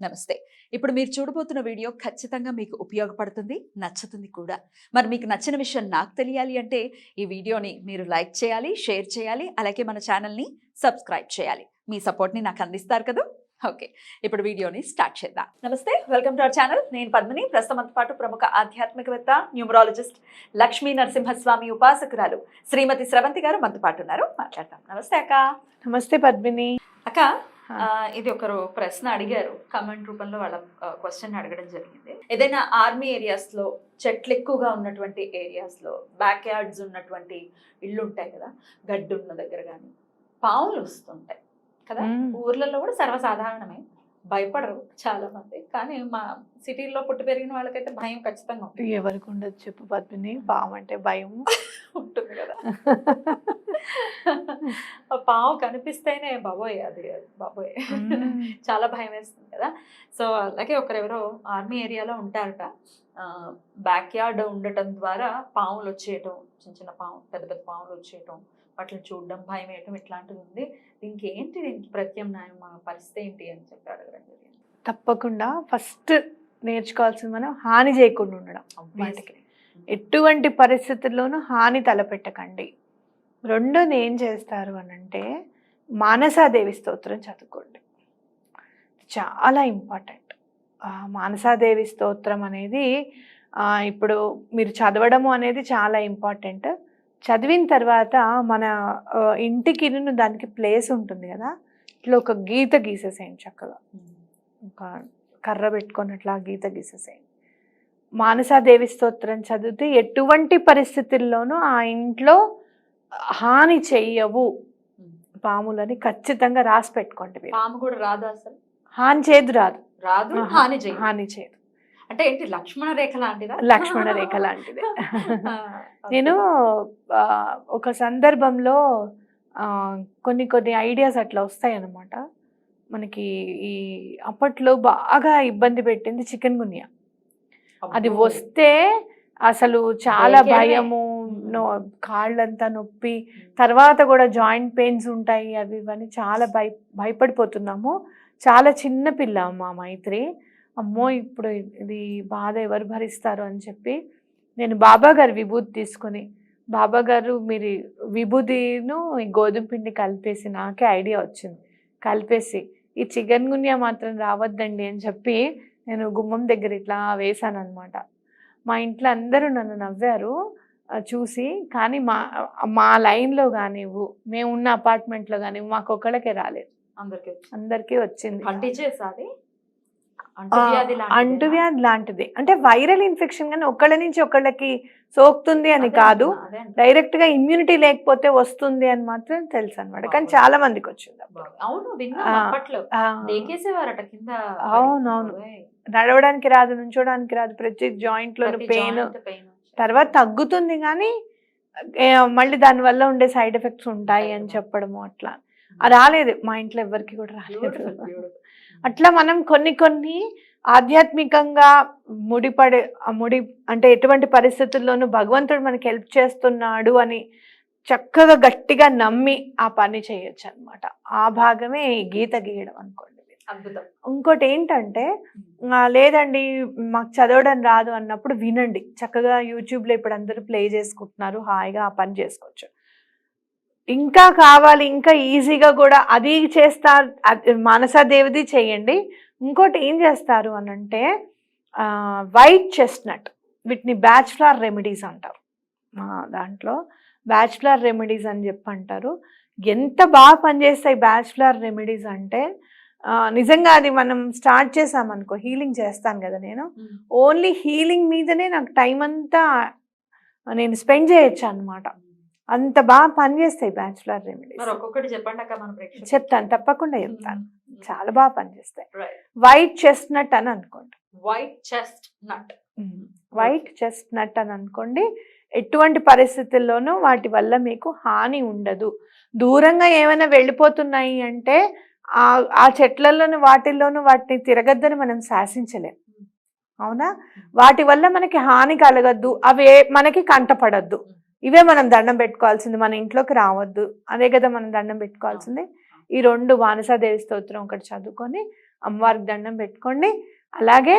నమస్తే. ఇప్పుడు మీరు చూడబోతున్న వీడియో ఖచ్చితంగా మీకు ఉపయోగపడుతుంది, నచ్చుతుంది కూడా. మరి మీకు నచ్చిన విషయం నాకు తెలియాలి అంటే ఈ వీడియోని మీరు లైక్ చేయాలి, షేర్ చేయాలి, అలాగే మన ఛానల్‌ని సబ్స్క్రైబ్ చేయాలి. మీ సపోర్ట్‌ని నాకు అందిస్తారు కదా! ఓకే. ఇప్పుడు వీడియోని స్టార్ట్ చేద్దాం. నమస్తే. Welcome to our channel. నేను పద్మిని. ప్రస్తుతంతో పాటు ప్రముఖ ఆధ్యాత్మికవేత్త, న్యూమరాలజిస్ట్, లక్ష్మీ నరసింహస్వామి ఉపాసకురాలు శ్రీమతి స్రవంతి గారు మనతో పాటు ఉన్నారు. మాట్లాడతాం. నమస్తే అక్క. నమస్తే పద్మిని. అక్క, ఇది ఒకరు ప్రశ్న అడిగారు కమెంట్ రూపంలో. వాళ్ళ క్వశ్చన్ అడగడం జరిగింది. ఏదైనా ఆర్మీ ఏరియాస్ లో, చెట్లు ఎక్కువగా ఉన్నటువంటి ఏరియాస్ లో, బ్యాక్ యార్డ్స్ ఉన్నటువంటి ఇళ్ళు ఉంటాయి కదా, గడ్డి ఉన్న దగ్గర కానీ పాములు వస్తుంటాయి కదా. ఊర్లలో కూడా సర్వసాధారణమే, భయపడరు చాలా మంది. కానీ మా సిటీల్లో పుట్టి పెరిగిన వాళ్ళకైతే భయం ఖచ్చితంగా ఉంటుంది. ఎవరికి ఉండదు చెప్పు పద్మిని, పాము అంటే భయం ఉంటుంది కదా. పాము కనిపిస్తేనే బాబోయ్, అది బాబోయ్ చాలా భయం వేస్తుంది కదా. సో అలాగే ఒకరెవరో ఆర్మీ ఏరియాలో ఉంటారట. బ్యాక్ యార్డ్ ఉండటం ద్వారా పాములు వచ్చేయటం, చిన్న చిన్న పెద్ద పెద్ద పాములు వచ్చేయటం, వాటిని చూడడం, భయం వేయటం ఇట్లాంటిది ఉంది. దీనికి ప్రత్యామ్నాయం, మా పరిస్థితి ఏంటి అని చెప్పి అడగడం జరిగింది. తప్పకుండా ఫస్ట్ నేర్చుకోవాల్సింది మనం హాని చేయకుండా ఉండడం. వాటికి ఎటువంటి పరిస్థితుల్లోనూ హాని తలపెట్టకండి. రెండోది ఏం చేస్తారు అని అంటే మానసాదేవి స్తోత్రం చదువుకోండి. చాలా ఇంపార్టెంట్. మానసాదేవి స్తోత్రం అనేది ఇప్పుడు మీరు చదవడము అనేది చాలా ఇంపార్టెంట్. చదివిన తర్వాత మన ఇంటికి దానికి ప్లేస్ ఉంటుంది కదా, ఇట్లా ఒక గీత గీసేసేయండి. చక్కగా ఒక కర్ర పెట్టుకొని అట్లా గీత గీసేసేయండి. మానసాదేవి స్తోత్రం చదివితే ఎటువంటి పరిస్థితుల్లోనూ ఆ ఇంట్లో హాని చెయ్యవు పాములని ఖచ్చితంగా రాసి పెట్టుకోండి. పాము కూడా రాదు, అసలు హాని చేయదు, రాదు, హాని చేయదు. అంటే ఏంటి, లక్ష్మణ రేఖ లాంటిదా? లక్ష్మణ రేఖ లాంటిది. నేను ఒక సందర్భంలో కొన్ని ఐడియాస్ అట్లా వస్తాయి అన్నమాట మనకి. ఈ అప్పట్లో బాగా ఇబ్బంది పెట్టింది చికెన్ గున్యా. అది వస్తే అసలు చాలా భయము, కాళ్ళంతా నొప్పి, తర్వాత కూడా జాయింట్ పెయిన్స్ ఉంటాయి, అవి ఇవన్నీ చాలా భయపడిపోతున్నాము. చాలా చిన్న పిల్ల మా మైత్రి. అమ్మో ఇప్పుడు ఇది బాధ ఎవరు భరిస్తారు అని చెప్పి నేను బాబా గారు విభూతి తీసుకొని, బాబా గారు మీరు విభూతిను ఈ గోధుమ పిండి కలిపేసి, నాకే ఐడియా వచ్చింది, కలిపేసి ఈ చికెన్ గున్యా మాత్రం రావద్దండి అని చెప్పి నేను గుమ్మం దగ్గర ఇట్లా వేసాను అనమాట. మా ఇంట్లో అందరూ నన్ను నవ్వారు చూసి. కానీ మా లైన్లో కానివ్వు, మేము ఉన్న అపార్ట్మెంట్లో కానివ్వు, మాకు ఒక్కళ్ళకే రాలేదు, అందరికీ వచ్చింది. అంటువ్యాధి లాంటిది. అంటే వైరల్ ఇన్ఫెక్షన్, కానీ ఒకళ్ళ నుంచి ఒకళ్ళకి సోకుతుంది అని కాదు, డైరెక్ట్ గా ఇమ్యూనిటీ లేకపోతే వస్తుంది అని మాత్రం తెలుసు అనమాట. కానీ చాలా మందికి వచ్చింది. అవునవును, నడవడానికి రాదు, నుంచోడానికి రాదు, ప్రతి జాయింట్ లో పెయిన్. తర్వాత తగ్గుతుంది కానీ మళ్ళీ దానివల్ల ఉండే సైడ్ ఎఫెక్ట్స్ ఉంటాయి అని చెప్పడము అట్లా. రాలేదు మా ఇంట్లో ఎవరికి కూడా రాలేదు. అట్లా మనం కొన్ని ఆధ్యాత్మికంగా ముడి అంటే ఎటువంటి పరిస్థితుల్లోనూ భగవంతుడు మనకి హెల్ప్ చేస్తున్నాడు అని చక్కగా గట్టిగా నమ్మి ఆ పని చేయొచ్చు అనమాట. ఆ భాగమే గీత గీయడం అనుకోండి. ఇంకోటి ఏంటంటే, లేదండి మాకు చదవడం రాదు అన్నప్పుడు వినండి చక్కగా. యూట్యూబ్లో ఇప్పుడు అందరూ ప్లే చేసుకుంటున్నారు, హాయిగా ఆ పని చేసుకోవచ్చు. ఇంకా కావాలి, ఇంకా ఈజీగా కూడా అది చేస్తారు, మానసాదేవిది చేయండి. ఇంకోటి ఏం చేస్తారు అని అంటే వైట్ చెస్ట్నట్, వీటిని బ్యాచులర్ రెమెడీస్ అంటారు. దాంట్లో బ్యాచులర్ రెమెడీస్ అని చెప్పి అంటారు. ఎంత బాగా పనిచేస్తాయి బ్యాచులర్ రెమెడీస్ అంటే, నిజంగా అది మనం స్టార్ట్ చేసామనుకో, హీలింగ్ చేస్తాను కదా నేను, ఓన్లీ హీలింగ్ మీదనే నాకు టైం అంతా నేను స్పెండ్ చేయొచ్చు అనమాట. అంత బాగా పనిచేస్తాయి బ్యాచులర్ రెమెడీస్. చెప్తాను, తప్పకుండా చెప్తాను. చాలా బాగా పనిచేస్తాయి. వైట్ చెస్ట్నట్ అని అనుకోండి. వైట్ చెస్ట్నట్ అని అనుకోండి. ఎటువంటి పరిస్థితుల్లోనూ వాటి వల్ల మీకు హాని ఉండదు. దూరంగా ఏమైనా వెళ్ళిపోతున్నాయి అంటే ఆ చెట్లలోను వాటిల్లోనూ వాటిని తిరగద్దని మనం శాసించలేం, అవునా? వాటి వల్ల మనకి హాని కలగద్దు, అవే మనకి కంటపడద్దు. ఇవే మనం దండం పెట్టుకోవాల్సింది, మన ఇంట్లోకి రావద్దు, అదే కదా మనం దండం పెట్టుకోవాల్సింది. ఈ రెండు మానసాదేవి స్తోత్రం ఒకటి చదువుకొని అమ్మవారికి దండం పెట్టుకోండి. అలాగే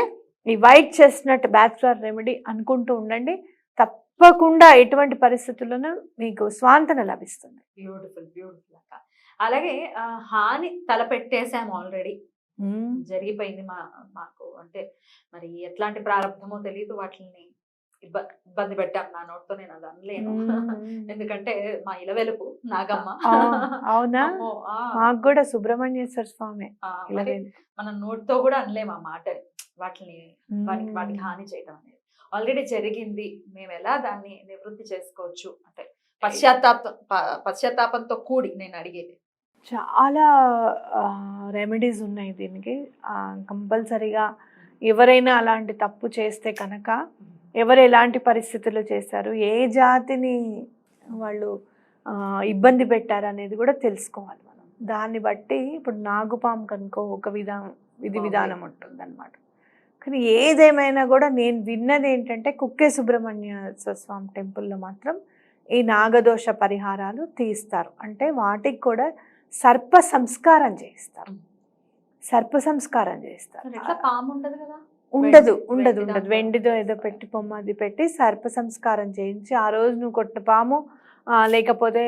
ఈ వైట్ చెస్ట్నట్ బ్యాచులర్ రెమెడీ అనుకుంటూ ఉండండి. తప్పకుండా ఎటువంటి పరిస్థితుల్లోనూ మీకు స్వాంతన లభిస్తుంది. బ్యూటిఫుల్ బ్యూటిఫుల్ అక్క. అలాగే హాని తలపెట్టేసాము ఆల్రెడీ, జరిగిపోయింది మాకు. అంటే మరి ఎట్లాంటి ప్రారంభమో తెలియదు, వాటిని ఇబ్బంది పెట్టాం. నా నోట్తో నేను అది అనలేను, ఎందుకంటే మా ఇలవెలుపు నాగమ్మ. అవునా? మాకు కూడా సుబ్రహ్మణ్యేశ్వర స్వామి. మన నోట్తో కూడా అనలేము ఆ మాటని, వాటికి హాని చేయడం అనేది ఆల్రెడీ జరిగింది. మేము ఎలా దాన్ని నివృత్తి చేసుకోవచ్చు అంటే పశ్చాత్తాపంతో కూడి నేను అడిగేది. చాలా రెమెడీస్ ఉన్నాయి దీనికి. కంపల్సరీగా ఎవరైనా అలాంటి తప్పు చేస్తే కనుక, ఎవరు ఎలాంటి పరిస్థితుల్లో చేశారు, ఏ జాతిని వాళ్ళు ఇబ్బంది పెట్టారు అనేది కూడా తెలుసుకోవాలి మనం. దాన్ని బట్టి ఇప్పుడు నాగుపాము కనుకో ఒక విధి విధానం ఉంటుంది అనమాట. కానీ ఏదేమైనా కూడా నేను విన్నది ఏంటంటే కుక్కే సుబ్రహ్మణ్యేశ్వర స్వామి టెంపుల్లో మాత్రం ఈ నాగదోష పరిహారాలు తీస్తారు. అంటే వాటికి కూడా సర్ప సంస్కారం చేయిస్తారు. సర్ప సంస్కారం చేస్తారు. ఉండదు ఉండదు ఉండదు వెండిదో ఏదో పెట్టి బొమ్మ అది పెట్టి సర్ప సంస్కారం చేయించి, ఆ రోజు నువ్వు కొట్టిన పాము లేకపోతే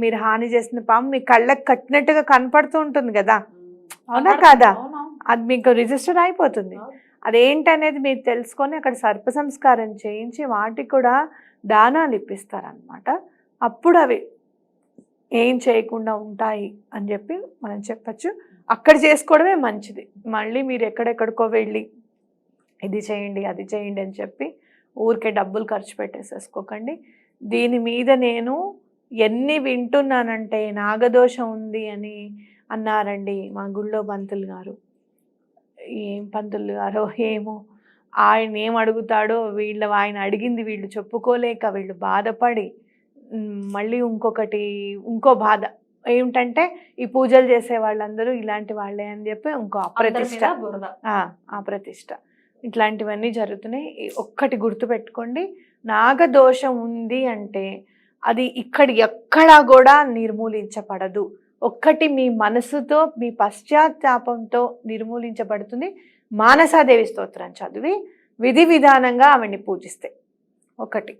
మీరు హాని చేసిన పాము మీ కళ్ళకి కట్టినట్టుగా కనపడుతూ ఉంటుంది కదా, అవునా కాదా? అది మీకు రిజిస్టర్ అయిపోతుంది. అదేంటనేది మీరు తెలుసుకొని అక్కడ సర్ప సంస్కారం చేయించి వాటికి కూడా దానాలు ఇప్పిస్తారనమాట. అప్పుడు అవి ఏం చేయకుండా ఉంటాయి అని చెప్పి మనం చెప్పచ్చు. అక్కడ చేసుకోవడమే మంచిది. మళ్ళీ మీరు ఎక్కడెక్కడికో వెళ్ళి ఇది చేయండి అది చేయండి అని చెప్పి ఊరికే డబ్బులు ఖర్చు పెట్టేసేసుకోకండి. దీని మీద నేను ఎన్ని వింటున్నానంటే నాగదోషం ఉంది అని అన్నారండి మా గుళ్ళో పంతులు గారు. ఏం పంతులు గారో ఏమో, ఆయన ఏం అడుగుతాడో ఆయన అడిగింది వీళ్ళు చెప్పుకోలేక వీళ్ళు బాధపడి మళ్ళీ ఇంకో బాధ ఏమిటంటే ఈ పూజలు చేసే వాళ్ళందరూ ఇలాంటి వాళ్ళే అని చెప్పి ఇంకో అప్రతిష్ట ఇట్లాంటివన్నీ జరుగుతున్నాయి. ఒక్కటి గుర్తుపెట్టుకోండి, నాగదోషం ఉంది అంటే అది ఎక్కడా కూడా నిర్మూలించబడదు. ఒక్కటి మీ మనసుతో మీ పశ్చాత్తాపంతో నిర్మూలించబడుతుంది. మానసాదేవి స్తోత్రం చదివి విధి విధానంగా ఆవిడ్ని పూజిస్తే ఒకటి.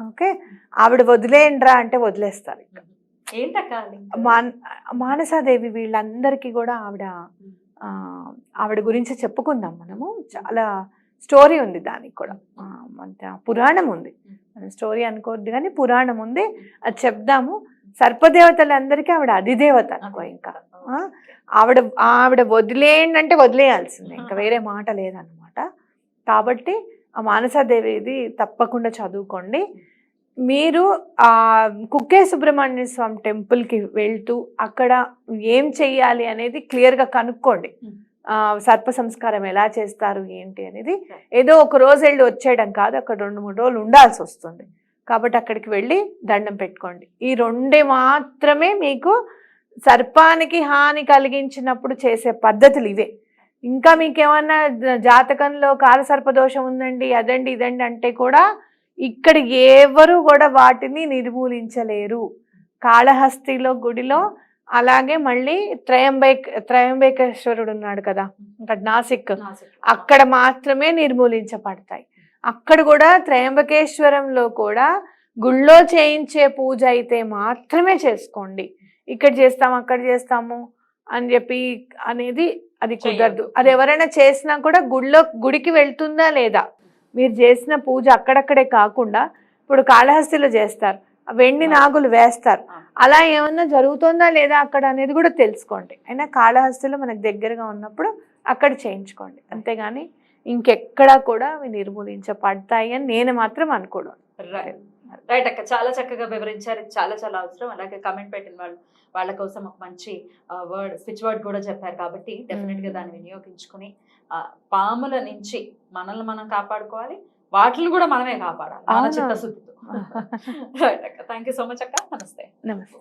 ఓకే, ఆవిడ వదిలేయండ్రా అంటే వదిలేస్తారు. మానసాదేవి వీళ్ళందరికీ కూడా ఆవిడ గురించి చెప్పుకుందాం మనము. చాలా స్టోరీ ఉంది దానికి కూడా, పురాణం ఉంది. స్టోరీ అనుకోవద్దు కానీ పురాణం ఉంది, అది చెప్దాము. సర్పదేవతలందరికీ ఆవిడ అధిదేవత అనుకో. ఇంకా ఆవిడ వదిలేయండి అంటే వదిలేయాల్సిందే, ఇంకా వేరే మాట లేదన్నమాట. కాబట్టి ఆ మానసాదేవిది తప్పకుండా చదువుకోండి. మీరు కుక్కే సుబ్రహ్మణ్య స్వామి టెంపుల్కి వెళ్తూ అక్కడ ఏం చెయ్యాలి అనేది క్లియర్గా కనుక్కోండి. సర్ప సంస్కారం ఎలా చేస్తారు ఏంటి అనేది. ఏదో ఒక రోజు వెళ్ళి వచ్చేయడం కాదు, అక్కడ 2-3 రోజులు ఉండాల్సి వస్తుంది. కాబట్టి అక్కడికి వెళ్ళి దండం పెట్టుకోండి. ఈ 2 మాత్రమే మీకు సర్పానికి హాని కలిగించినప్పుడు చేసే పద్ధతులు ఇవే. ఇంకా మీకేమన్నా జాతకంలో కాలసర్పదోషం ఉందండి అదండి ఇదండి అంటే కూడా ఇక్కడ ఎవరు కూడా వాటిని నిర్మూలించలేరు. కాళహస్తిలో గుడిలో, అలాగే మళ్ళీ త్రయంబకేశ్వరుడు ఉన్నాడు కదా ఇక్కడ నాసిక్, అక్కడ మాత్రమే నిర్మూలించబడతాయి. అక్కడ కూడా త్రయంబకేశ్వరంలో కూడా గుళ్ళో చేయించే పూజ అయితే మాత్రమే చేసుకోండి. ఇక్కడ చేస్తాము అక్కడ చేస్తాము అని చెప్పి అనేది అది కుదరదు. అది ఎవరైనా చేసినా కూడా గుడికి వెళ్తుందా లేదా, మీరు చేసిన పూజ అక్కడక్కడే కాకుండా ఇప్పుడు కాళహస్తిలో చేస్తారు, వెండి నాగులు వేస్తారు, అలా ఏమన్నా జరుగుతుందా లేదా అక్కడ అనేది కూడా తెలుసుకోండి. అయినా కాళహస్తిలో మనకు దగ్గరగా ఉన్నప్పుడు అక్కడ చేయించుకోండి, అంతేగాని ఇంకెక్కడా కూడా అవి నిర్మూలించబడతాయి అని నేను మాత్రం అనుకోవడం. రైట్ అక్క, చాలా చక్కగా వివరించారు. చాలా చాలా అవసరం. అలాగే కమెంట్ పెట్టిన వాళ్ళ కోసం ఒక మంచి స్విచ్ వర్డ్ కూడా చెప్పారు. కాబట్టి డెఫినెట్ గా దాన్ని వినియోగించుకుని పాముల నుంచి మనల్ని మనం కాపాడుకోవాలి, వాటిని కూడా మనమే కాపాడాలి మన చిత్తశుద్ధితో. రైట్ అక్క, థ్యాంక్ యూ సో మచ్ అక్క. నమస్తే.